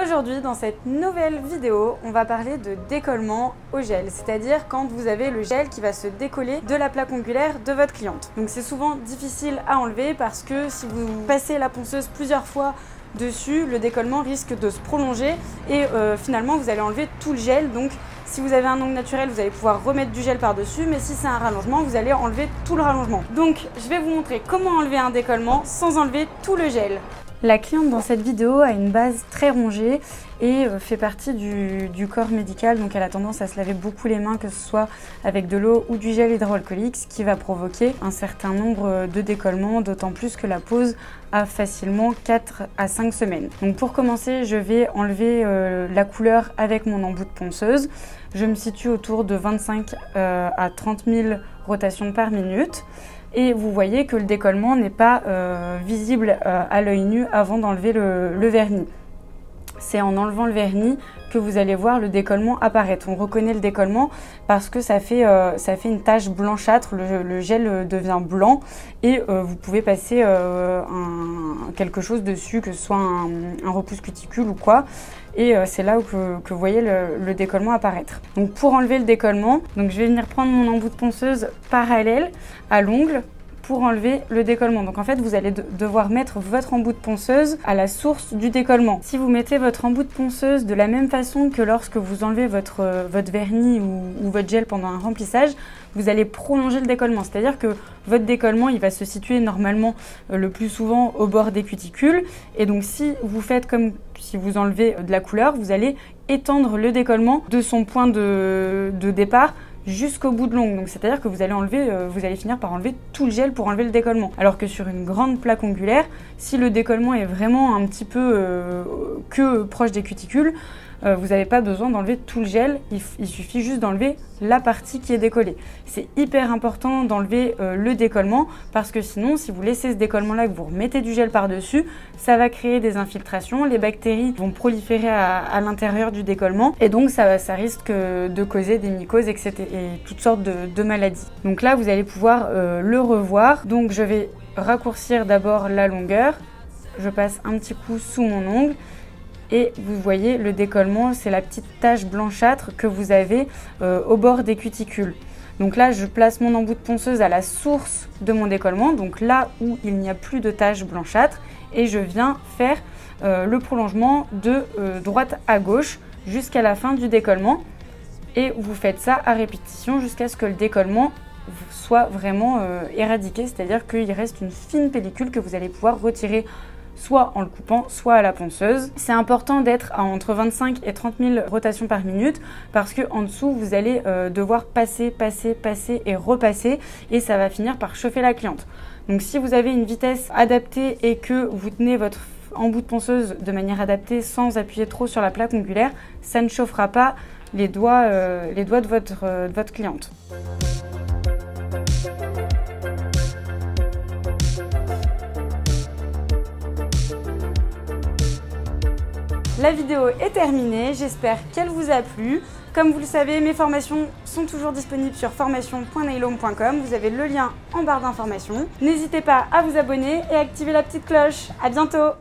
Aujourd'hui, dans cette nouvelle vidéo, on va parler de décollement au gel, c'est-à-dire quand vous avez le gel qui va se décoller de la plaque ongulaire de votre cliente. Donc c'est souvent difficile à enlever parce que si vous passez la ponceuse plusieurs fois dessus, le décollement risque de se prolonger et finalement vous allez enlever tout le gel. Donc si vous avez un ongle naturel, vous allez pouvoir remettre du gel par-dessus, mais si c'est un rallongement, vous allez enlever tout le rallongement. Donc je vais vous montrer comment enlever un décollement sans enlever tout le gel. La cliente dans cette vidéo a une base très rongée et fait partie du corps médical, donc elle a tendance à se laver beaucoup les mains, que ce soit avec de l'eau ou du gel hydroalcoolique, ce qui va provoquer un certain nombre de décollements, d'autant plus que la pose a facilement 4 à 5 semaines. Donc pour commencer, je vais enlever la couleur avec mon embout de ponceuse. Je me situe autour de 25 à 30 000 rotations par minute. Et vous voyez que le décollement n'est pas visible à l'œil nu avant d'enlever le vernis. C'est en enlevant le vernis que vous allez voir le décollement apparaître. On reconnaît le décollement parce que ça fait une tache blanchâtre, le gel devient blanc et vous pouvez passer quelque chose dessus, que ce soit un repousse cuticule ou quoi. Et c'est là où que vous voyez le décollement apparaître. Donc pour enlever le décollement, donc je vais venir prendre mon embout de ponceuse parallèle à l'ongle pour enlever le décollement. Donc en fait, vous allez devoir mettre votre embout de ponceuse à la source du décollement. Si vous mettez votre embout de ponceuse de la même façon que lorsque vous enlevez votre vernis ou votre gel pendant un remplissage, vous allez prolonger le décollement. C'est-à-dire que votre décollement, il va se situer normalement le plus souvent au bord des cuticules. Et donc si vous faites comme si vous enlevez de la couleur, vous allez étendre le décollement de son point de départ jusqu'au bout de l'ongle. Donc c'est-à-dire que vous allez finir par enlever tout le gel pour enlever le décollement. Alors que sur une grande plaque ongulaire, si le décollement est vraiment un petit peu proche des cuticules, vous n'avez pas besoin d'enlever tout le gel, il suffit juste d'enlever la partie qui est décollée. C'est hyper important d'enlever le décollement parce que sinon, si vous laissez ce décollement-là et que vous remettez du gel par-dessus, ça va créer des infiltrations, les bactéries vont proliférer à l'intérieur du décollement et donc ça risque de causer des mycoses et toutes sortes de maladies. Donc là, vous allez pouvoir le revoir. Donc je vais raccourcir d'abord la longueur, je passe un petit coup sous mon ongle. Et vous voyez le décollement, c'est la petite tache blanchâtre que vous avez au bord des cuticules. Donc là, je place mon embout de ponceuse à la source de mon décollement, donc là où il n'y a plus de tache blanchâtre, et je viens faire le prolongement de droite à gauche jusqu'à la fin du décollement. Et vous faites ça à répétition jusqu'à ce que le décollement soit vraiment éradiqué, c'est-à-dire qu'il reste une fine pellicule que vous allez pouvoir retirer soit en le coupant, soit à la ponceuse. C'est important d'être à entre 25 et 30 000 rotations par minute parce que en dessous, vous allez devoir passer et repasser et ça va finir par chauffer la cliente. Donc si vous avez une vitesse adaptée et que vous tenez votre embout de ponceuse de manière adaptée sans appuyer trop sur la plaque ongulaire, ça ne chauffera pas les doigts de votre cliente. La vidéo est terminée, j'espère qu'elle vous a plu. Comme vous le savez, mes formations sont toujours disponibles sur formation.nailhome.com. Vous avez le lien en barre d'informations. N'hésitez pas à vous abonner et à activer la petite cloche. À bientôt!